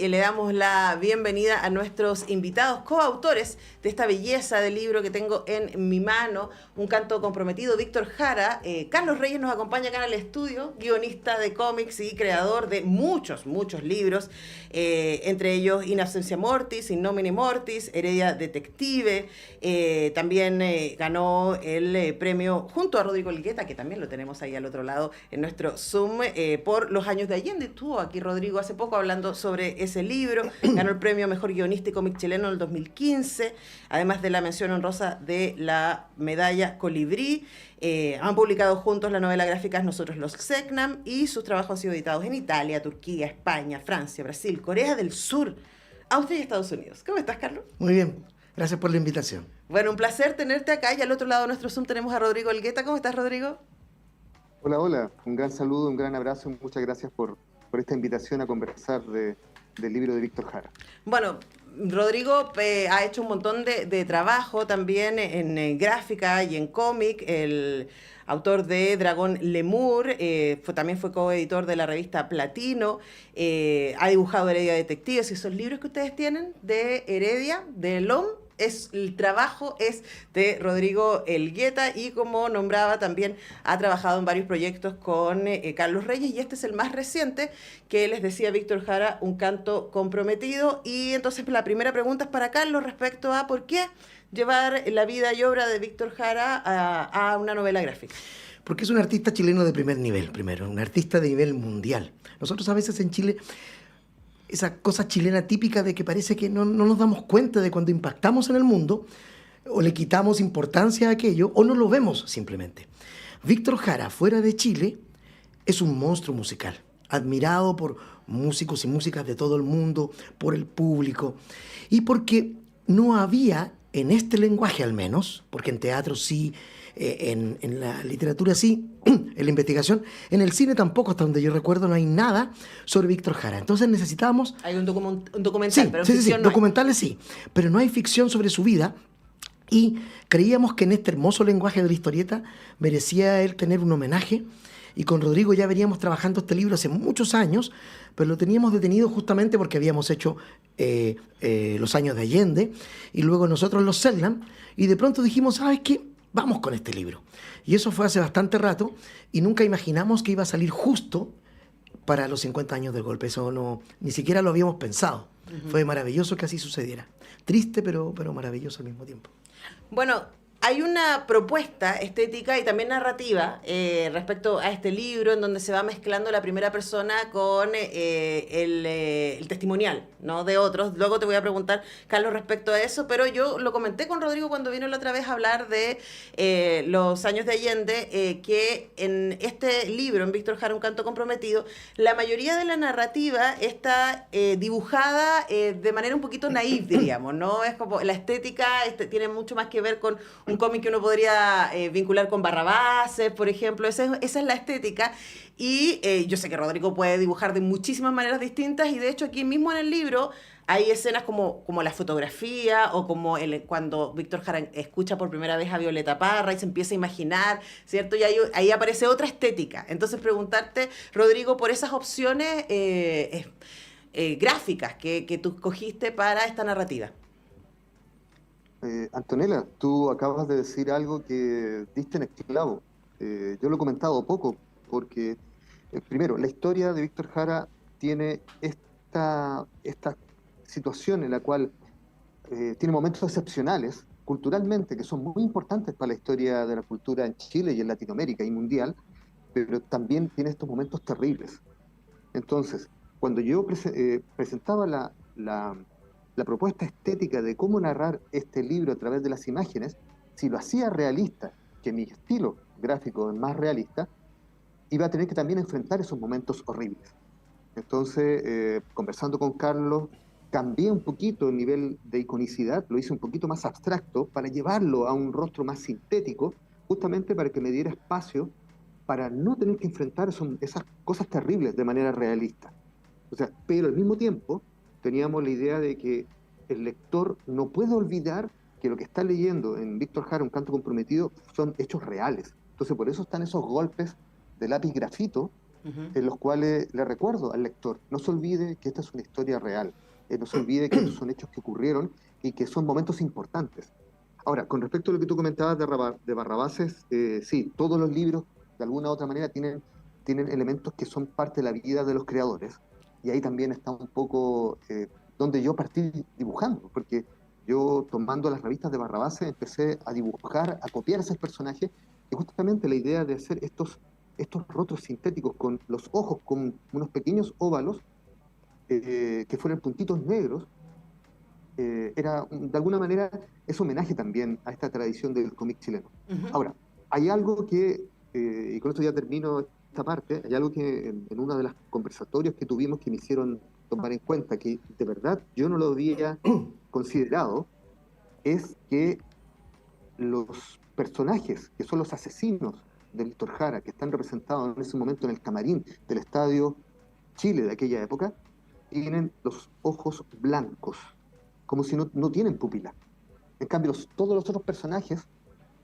le damos la bienvenida a nuestros invitados coautores de esta belleza de libro que tengo en mi mano, Un canto comprometido, Víctor Jara. Carlos Reyes nos acompaña acá en el estudio, guionista de cómics y creador de muchos libros, entre ellos In Absentia Mortis, In Nomine Mortis, Heredia Detective. También ganó el premio junto a Rodrigo Elgueta, que también lo tenemos ahí al otro lado en nuestro Zoom, por Los años de Allende. Estuvo aquí Rodrigo hace poco hablando sobre ese libro. Ganó el premio Mejor Guionista y Cómic Chileno en el 2015, además de la mención honrosa de la medalla Colibrí. Han publicado juntos la novela gráfica Nosotros los Xecnam, y sus trabajos han sido editados en Italia, Turquía, España, Francia, Brasil, Corea del Sur, Austria y Estados Unidos. ¿Cómo estás, Carlos? Muy bien, gracias por la invitación. Bueno, un placer tenerte acá, y al otro lado de nuestro Zoom tenemos a Rodrigo Elgueta. ¿Cómo estás, Rodrigo? Hola, hola. Un gran saludo, un gran abrazo. Muchas gracias por esta invitación a conversar del libro de Víctor Jara. Bueno, Rodrigo ha hecho un montón de trabajo también en gráfica y en cómic. El autor de Dragón Lemur, también fue coeditor de la revista Platino, ha dibujado Heredia Detectives, y esos libros que ustedes tienen de Heredia, de LOM, el trabajo es de Rodrigo Elgueta, y como nombraba también ha trabajado en varios proyectos con Carlos Reyes, y este es el más reciente, que les decía Víctor Jara, Un canto comprometido. Y entonces la primera pregunta es para Carlos respecto a por qué llevar la vida y obra de Víctor Jara a una novela gráfica. Porque es un artista chileno de primer nivel, primero, un artista de nivel mundial. Nosotros a veces en Chile, esa cosa chilena típica de que parece que no nos damos cuenta de cuando impactamos en el mundo, o le quitamos importancia a aquello, o no lo vemos simplemente. Víctor Jara, fuera de Chile, es un monstruo musical, admirado por músicos y músicas de todo el mundo, por el público, y porque no había, en este lenguaje al menos, porque en teatro sí, en la literatura sí, en la investigación, en el cine tampoco, hasta donde yo recuerdo, no hay nada sobre Víctor Jara. Entonces necesitábamos... Hay un documental, sí, pero sí, ficción no documentales sí, pero no hay ficción sobre su vida, y creíamos que en este hermoso lenguaje de la historieta merecía él tener un homenaje. Y con Rodrigo ya veníamos trabajando este libro hace muchos años, pero lo teníamos detenido justamente porque habíamos hecho Los años de Allende, y luego nosotros Los Xecnam, y de pronto dijimos, ¿sabes qué? Vamos con este libro. Y eso fue hace bastante rato, y nunca imaginamos que iba a salir justo para los 50 años del golpe. Eso no, ni siquiera lo habíamos pensado. Fue maravilloso que así sucediera. Triste, pero maravilloso al mismo tiempo. Bueno, hay una propuesta estética y también narrativa respecto a este libro, en donde se va mezclando la primera persona con el testimonial, ¿no?, de otros. Luego te voy a preguntar, Carlos, respecto a eso, pero yo lo comenté con Rodrigo cuando vino la otra vez a hablar de Los años de Allende, que en este libro, en Víctor Jara, Un canto comprometido, la mayoría de la narrativa está dibujada de manera un poquito naif, diríamos, ¿no? Es como la estética tiene mucho más que ver con un cómic que uno podría vincular con Barrabases, por ejemplo. Esa es la estética. Y yo sé que Rodrigo puede dibujar de muchísimas maneras distintas, y de hecho aquí mismo en el libro hay escenas como la fotografía, o como cuando Víctor Jara escucha por primera vez a Violeta Parra y se empieza a imaginar, ¿cierto? Y ahí aparece otra estética. Entonces preguntarte, Rodrigo, por esas opciones gráficas que tú escogiste para esta narrativa. Antonella, tú acabas de decir algo que diste en el clavo. Yo lo he comentado poco, porque primero, la historia de Víctor Jara tiene esta situación en la cual tiene momentos excepcionales culturalmente, que son muy importantes para la historia de la cultura en Chile y en Latinoamérica y mundial, pero también tiene estos momentos terribles. Entonces, cuando yo presentaba la propuesta estética de cómo narrar este libro a través de las imágenes, si lo hacía realista, que mi estilo gráfico es más realista, iba a tener que también enfrentar esos momentos horribles. Entonces, conversando con Carlos, cambié un poquito el nivel de iconicidad, lo hice un poquito más abstracto para llevarlo a un rostro más sintético, justamente para que me diera espacio para no tener que enfrentar esas cosas terribles de manera realista. O sea, pero al mismo tiempo teníamos la idea de que el lector no puede olvidar que lo que está leyendo en Víctor Jara, Un canto comprometido, son hechos reales. Entonces, por eso están esos golpes de lápiz grafito en los cuales le recuerdo al lector, no se olvide que esta es una historia real, no se olvide que estos son hechos que ocurrieron y que son momentos importantes. Ahora, con respecto a lo que tú comentabas de Barrabases, sí, todos los libros de alguna u otra manera tienen elementos que son parte de la vida de los creadores, y ahí también está un poco donde yo partí dibujando, porque yo, tomando las revistas de Barrabases, empecé a dibujar, a copiar esos personajes, y justamente la idea de hacer estos rostros sintéticos con los ojos con unos pequeños óvalos que fueran puntitos negros, era, de alguna manera, es homenaje también a esta tradición del cómic chileno. Ahora, hay algo que, y con esto ya termino esta parte, hay algo que en uno de los conversatorios que tuvimos que me hicieron tomar en cuenta, que de verdad yo no lo había considerado, es que los personajes que son los asesinos de Víctor Jara, que están representados en ese momento en el camarín del Estadio Chile de aquella época, tienen los ojos blancos, como si no tienen pupila. En cambio, todos los otros personajes,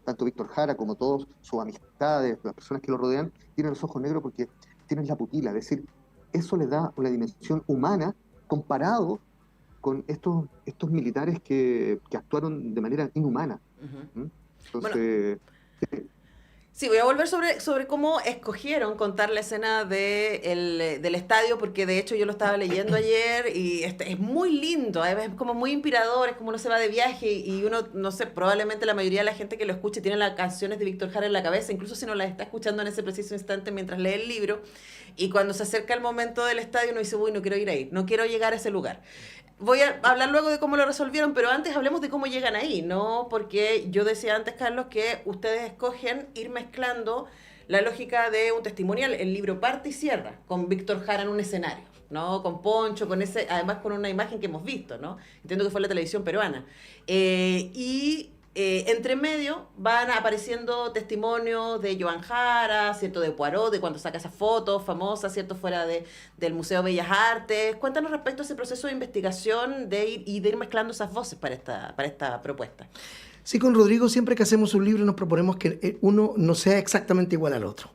tanto Víctor Jara como todos sus amistades, las personas que lo rodean, tienen los ojos negros porque tienen la pupila. Es decir, eso le da una dimensión humana comparado con estos militares que actuaron de manera inhumana. Entonces... Bueno, sí, voy a volver sobre cómo escogieron contar la escena del estadio, porque de hecho yo lo estaba leyendo ayer y es muy lindo, es como muy inspirador, es como uno se va de viaje y uno, no sé, probablemente la mayoría de la gente que lo escuche tiene las canciones de Víctor Jara en la cabeza, incluso si no las está escuchando en ese preciso instante mientras lee el libro, y cuando se acerca el momento del estadio uno dice, uy, no quiero ir ahí, no quiero llegar a ese lugar. Voy a hablar luego de cómo lo resolvieron, pero antes hablemos de cómo llegan ahí, ¿no? Porque yo decía antes, Carlos, que ustedes escogen ir mezclando la lógica de un testimonial. El libro parte y cierra con Víctor Jara en un escenario, ¿no? Con Poncho, además con una imagen que hemos visto, ¿no? Entiendo que fue la televisión peruana. Entre medio van apareciendo testimonios de Joan Jara, ¿cierto? De Poirot, de cuando saca esas fotos famosas, ¿cierto? Fuera del Museo de Bellas Artes. Cuéntanos respecto a ese proceso de investigación de ir mezclando esas voces para esta propuesta. Sí, con Rodrigo siempre que hacemos un libro nos proponemos que uno no sea exactamente igual al otro.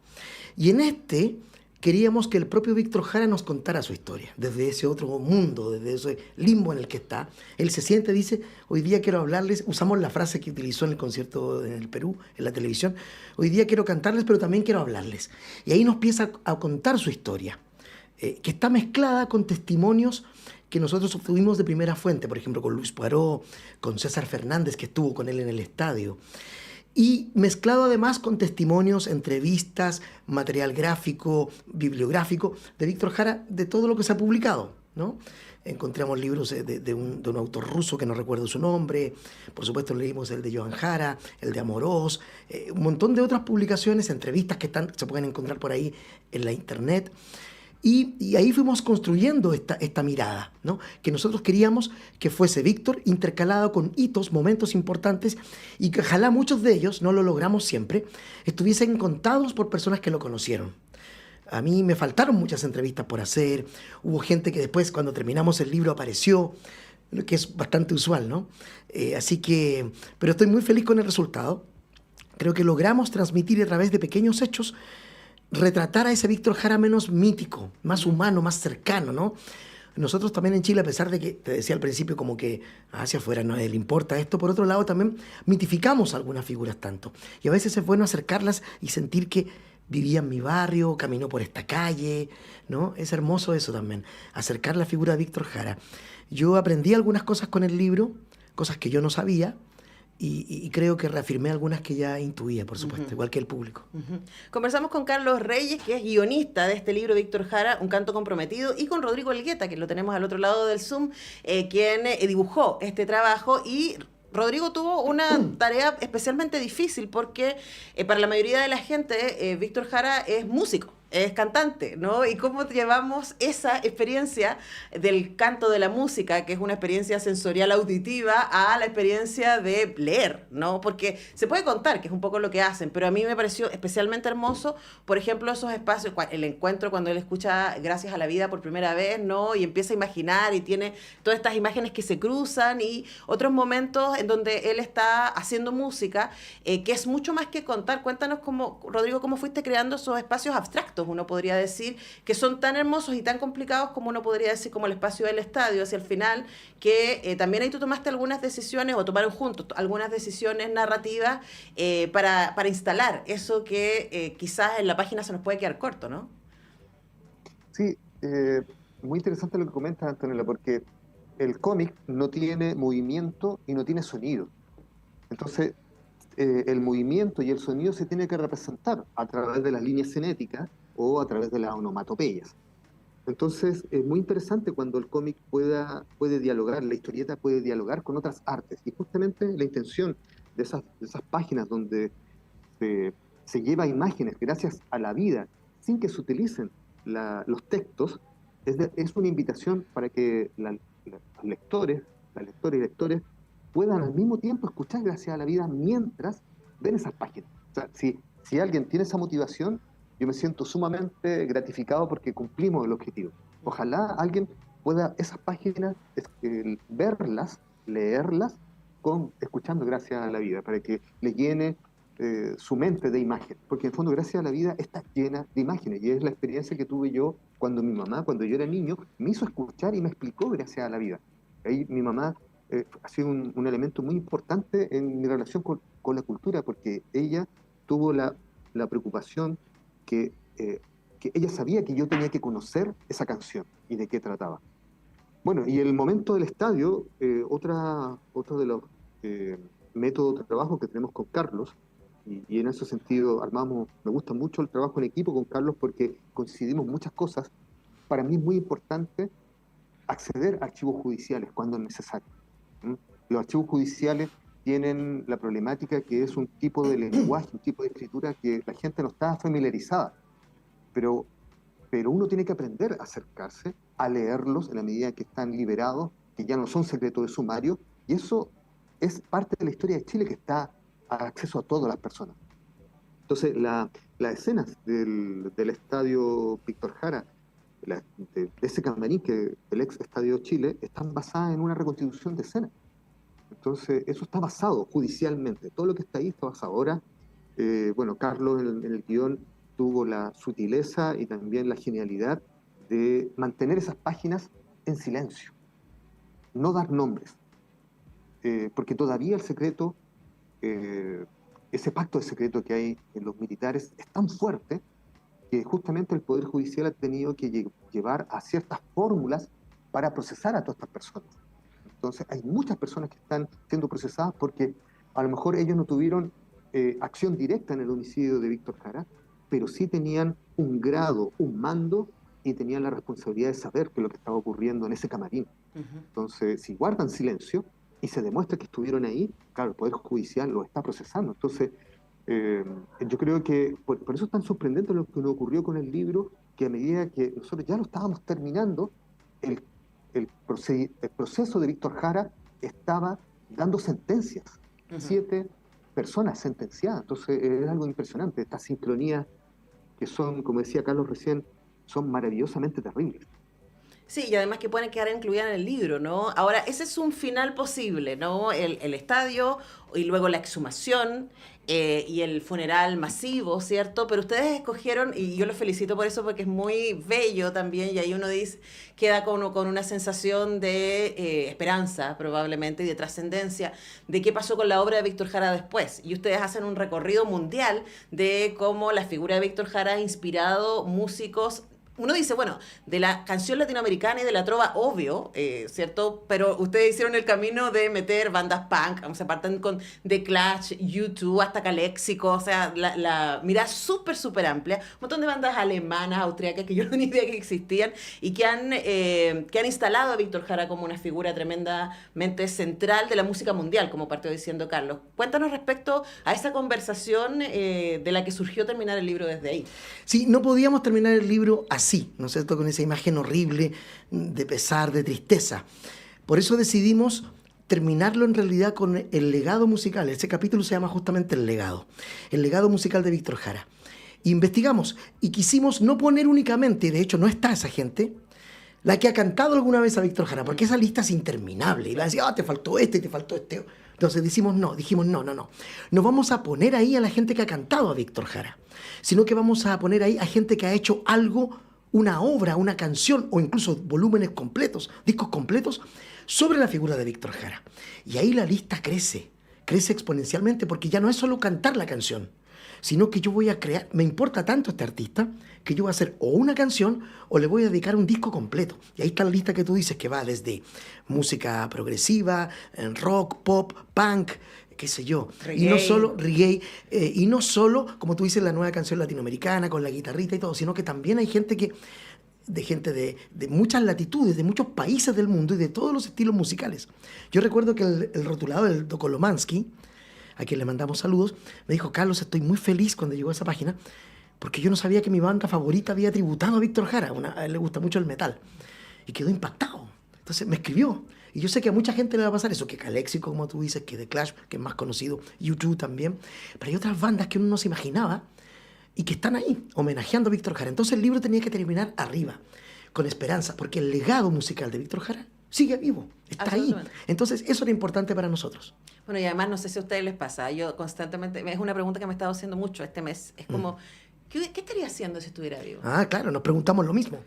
Y en este queríamos que el propio Víctor Jara nos contara su historia, desde ese otro mundo, desde ese limbo en el que está. Él se siente, dice, hoy día quiero hablarles, usamos la frase que utilizó en el concierto en el Perú, en la televisión, hoy día quiero cantarles, pero también quiero hablarles. Y ahí nos empieza a contar su historia, que está mezclada con testimonios que nosotros obtuvimos de primera fuente, por ejemplo, con Luis Poirot, con César Fernández, que estuvo con él en el estadio. Y mezclado además con testimonios, entrevistas, material gráfico, bibliográfico de Víctor Jara, de todo lo que se ha publicado, ¿no? Encontramos libros de un autor ruso que no recuerdo su nombre, por supuesto leímos el de Joan Jara, el de Amorós, un montón de otras publicaciones, entrevistas que se pueden encontrar por ahí en la internet. Y ahí fuimos construyendo esta mirada, ¿no? Que nosotros queríamos que fuese Víctor intercalado con hitos, momentos importantes, y que ojalá muchos de ellos, no lo logramos siempre, estuviesen contados por personas que lo conocieron. A mí me faltaron muchas entrevistas por hacer, hubo gente que después cuando terminamos el libro apareció, lo que es bastante usual, ¿no? Pero estoy muy feliz con el resultado. Creo que logramos transmitir a través de pequeños hechos, retratar a ese Víctor Jara menos mítico, más humano, más cercano, ¿no? Nosotros también en Chile, a pesar de que, te decía al principio, como que hacia afuera no le importa esto, por otro lado también mitificamos algunas figuras tanto. Y a veces es bueno acercarlas y sentir que vivía en mi barrio, caminó por esta calle, ¿no? Es hermoso eso también, acercar la figura de Víctor Jara. Yo aprendí algunas cosas con el libro, cosas que yo no sabía, y creo que reafirmé algunas que ya intuía, por supuesto, igual que el público. Conversamos con Carlos Reyes, que es guionista de este libro, Víctor Jara, Un canto comprometido, y con Rodrigo Elgueta, que lo tenemos al otro lado del Zoom, quien dibujó este trabajo. Y Rodrigo tuvo una tarea especialmente difícil porque para la mayoría de la gente Víctor Jara es músico, es cantante, ¿no? Y cómo llevamos esa experiencia del canto, de la música, que es una experiencia sensorial auditiva, a la experiencia de leer, ¿no? Porque se puede contar, que es un poco lo que hacen, pero a mí me pareció especialmente hermoso, por ejemplo, esos espacios, el encuentro cuando él escucha Gracias a la vida por primera vez, ¿no? Y empieza a imaginar y tiene todas estas imágenes que se cruzan, y otros momentos en donde él está haciendo música, que es mucho más que contar. Cuéntanos, Rodrigo, cómo fuiste creando esos espacios abstractos, espacios, uno podría decir, que son tan hermosos y tan complicados como uno podría decir como el espacio del estadio hacia el final, que también ahí tú tomaste algunas decisiones, o tomaron juntos algunas decisiones narrativas para instalar eso que quizás en la página se nos puede quedar corto, ¿no? Sí, muy interesante lo que comentas, Antonella, porque el cómic no tiene movimiento y no tiene sonido. Entonces, el movimiento y el sonido se tiene que representar a través de las líneas cinéticas o a través de las onomatopeyas. Entonces, es muy interesante cuando el cómic puede dialogar, la historieta puede dialogar con otras artes. Y justamente la intención de esas páginas donde se lleva imágenes gracias a la vida, sin que se utilicen los textos, es una invitación para que los lectores, las lectoras y lectores puedan al mismo tiempo escuchar gracias a la vida mientras ven esas páginas. O sea, si alguien tiene esa motivación, yo me siento sumamente gratificado porque cumplimos el objetivo. Ojalá alguien pueda esas páginas verlas, leerlas, escuchando gracias a la vida, para que le llene su mente de imágenes, porque en el fondo gracias a la vida está llena de imágenes, y es la experiencia que tuve yo cuando mi mamá, cuando yo era niño, me hizo escuchar y me explicó gracias a la vida. Ahí mi mamá ha sido un elemento muy importante en mi relación con la cultura, porque ella tuvo la preocupación que ella sabía que yo tenía que conocer esa canción y de qué trataba. Bueno, y el momento del estadio, otro de los métodos de trabajo que tenemos con Carlos, y en ese sentido me gusta mucho el trabajo en equipo con Carlos porque coincidimos muchas cosas. Para mí es muy importante acceder a archivos judiciales cuando es necesario. Los archivos judiciales tienen la problemática que es un tipo de lenguaje, un tipo de escritura que la gente no está familiarizada, pero uno tiene que aprender a acercarse, a leerlos en la medida que están liberados, que ya no son secretos de sumario, y eso es parte de la historia de Chile que está a acceso a todas las personas. Entonces, las escenas del estadio Víctor Jara, de ese camarín, el ex Estadio Chile, están basadas en una reconstitución de escenas. Entonces, eso está basado judicialmente. Todo lo que está ahí está basado. Ahora, bueno, Carlos en el guión tuvo la sutileza y también la genialidad de mantener esas páginas en silencio, no dar nombres, porque todavía el secreto, ese pacto de secreto que hay en los militares es tan fuerte que justamente el Poder Judicial ha tenido que llevar a ciertas fórmulas para procesar a todas estas personas. Entonces hay muchas personas que están siendo procesadas porque a lo mejor ellos no tuvieron acción directa en el homicidio de Víctor Jara, pero sí tenían un grado, un mando, y tenían la responsabilidad de saber qué es lo que estaba ocurriendo en ese camarín. Entonces, si guardan silencio y se demuestra que estuvieron ahí, claro, el Poder Judicial lo está procesando. Entonces, yo creo que por eso es tan sorprendente lo que nos ocurrió con el libro, que a medida que nosotros ya lo estábamos terminando, el proceso de Víctor Jara estaba dando sentencias. 7 personas sentenciadas. Entonces, es algo impresionante. Estas sincronías que son, como decía Carlos recién, son maravillosamente terribles. Sí, y además que pueden quedar incluidas en el libro, ¿no? Ahora, ese es un final posible, ¿no? El estadio y luego la exhumación y el funeral masivo, ¿cierto? Pero ustedes escogieron, y yo los felicito por eso porque es muy bello también, y ahí uno dice, queda con una sensación de esperanza probablemente y de trascendencia de qué pasó con la obra de Víctor Jara después. Y ustedes hacen un recorrido mundial de cómo la figura de Víctor Jara ha inspirado músicos. Uno dice, bueno, de la canción latinoamericana y de la trova, obvio, ¿cierto? Pero ustedes hicieron el camino de meter bandas punk, se parten con The Clash, U2, hasta Calexico, o sea, la mirada súper, súper amplia. Un montón de bandas alemanas, austriacas, que yo no tenía idea que existían, y que han instalado a Víctor Jara como una figura tremendamente central de la música mundial, como partió diciendo Carlos. Cuéntanos respecto a esa conversación de la que surgió terminar el libro desde ahí. Sí, no podíamos terminar el libro así, ¿no es cierto?, con esa imagen horrible de pesar, de tristeza. Por eso decidimos terminarlo en realidad con el legado musical. Ese capítulo se llama justamente El legado musical de Víctor Jara. Investigamos y quisimos no poner únicamente, de hecho no está esa gente, la que ha cantado alguna vez a Víctor Jara, porque esa lista es interminable. Y va a decir, te faltó este, te faltó este Entonces dijimos, no. No vamos a poner ahí a la gente que ha cantado a Víctor Jara, sino que vamos a poner ahí a gente que ha hecho algo, una obra, una canción, o incluso volúmenes completos, discos completos, sobre la figura de Víctor Jara. Y ahí la lista crece exponencialmente, porque ya no es solo cantar la canción, sino que yo voy a crear, me importa tanto este artista, que yo voy a hacer o una canción o le voy a dedicar un disco completo. Y ahí está la lista que tú dices, que va desde música progresiva, rock, pop, punk, qué sé yo. Reggae. Y no solo reggae, y no solo, como tú dices, la nueva canción latinoamericana con la guitarrita y todo, sino que también hay gente de muchas latitudes, de muchos países del mundo y de todos los estilos musicales. Yo recuerdo que el rotulador, el Dokolomansky, a quien le mandamos saludos, me dijo: Carlos, estoy muy feliz cuando llegó a esa página, porque yo no sabía que mi banda favorita había tributado a Víctor Jara. A él le gusta mucho el metal. Y quedó impactado. Entonces me escribió. Y yo sé que a mucha gente le va a pasar eso, que Calexico, como tú dices, que The Clash, que es más conocido, U2 también. Pero hay otras bandas que uno no se imaginaba y que están ahí, homenajeando a Víctor Jara. Entonces el libro tenía que terminar arriba, con esperanza, porque el legado musical de Víctor Jara sigue vivo, está ahí. Entonces eso era importante para nosotros. Bueno, y además no sé si a ustedes les pasa, yo constantemente, es una pregunta que me he estado haciendo mucho este mes, es como, ¿qué estaría haciendo si estuviera vivo? Ah, claro, nos preguntamos lo mismo.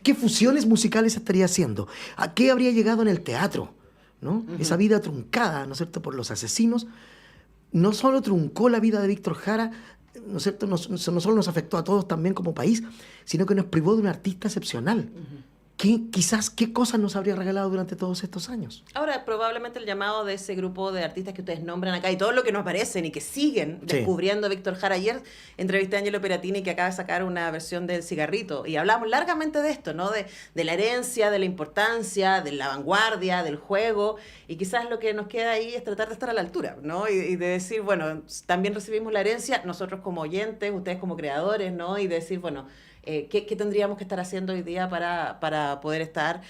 ¿Qué fusiones musicales estaría haciendo? ¿A qué habría llegado en el teatro? ¿No? Esa vida truncada, ¿no es cierto?, por los asesinos, no solo truncó la vida de Víctor Jara, ¿no es cierto?, no solo nos afectó a todos también como país, sino que nos privó de un artista excepcional. Quizás qué cosas nos habría regalado durante todos estos años. Ahora, probablemente el llamado de ese grupo de artistas que ustedes nombran acá y todo lo que nos aparecen y que siguen descubriendo a Víctor Jara. Ayer entrevisté a Angelo Peratini, que acaba de sacar una versión del Cigarrito, y hablamos largamente de esto, ¿no? De la herencia, de la importancia, de la vanguardia, del juego, y quizás lo que nos queda ahí es tratar de estar a la altura, ¿no? Y de decir, bueno, también recibimos la herencia, nosotros como oyentes, ustedes como creadores, ¿no? Y decir, bueno, ¿qué tendríamos que estar haciendo hoy día para poder estar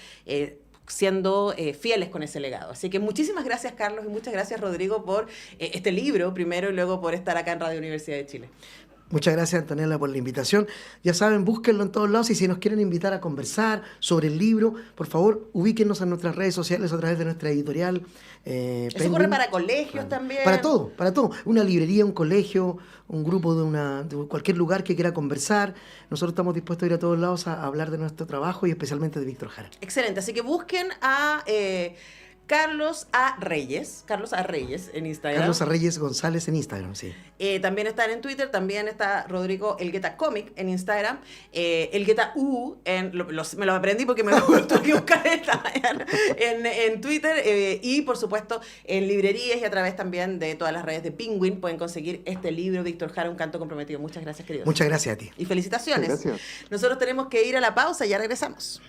siendo fieles con ese legado? Así que muchísimas gracias, Carlos, y muchas gracias, Rodrigo, por este libro primero y luego por estar acá en Radio Universidad de Chile. Muchas gracias, Antonella, por la invitación. Ya saben, búsquenlo en todos lados, y si nos quieren invitar a conversar sobre el libro, por favor, ubíquenos en nuestras redes sociales a través de nuestra editorial. Eso corre para colegios también. Para todo. Una librería, un colegio, un grupo de cualquier lugar que quiera conversar.Nosotros estamos dispuestos a ir a todos lados a hablar de nuestro trabajo y especialmente de Víctor Jara. Excelente, así que busquen a Carlos A. Reyes en Instagram. Carlos A. Reyes González en Instagram, sí. También están en Twitter, también está Rodrigo Elgueta Comic en Instagram, Elgueta U, me lo aprendí porque me tuve que buscar en Twitter, y por supuesto en librerías y a través también de todas las redes de Penguin pueden conseguir este libro, Víctor Jara, un canto comprometido. Muchas gracias, queridos. Muchas gracias a ti. Y felicitaciones. Gracias. Nosotros tenemos que ir a la pausa, ya regresamos.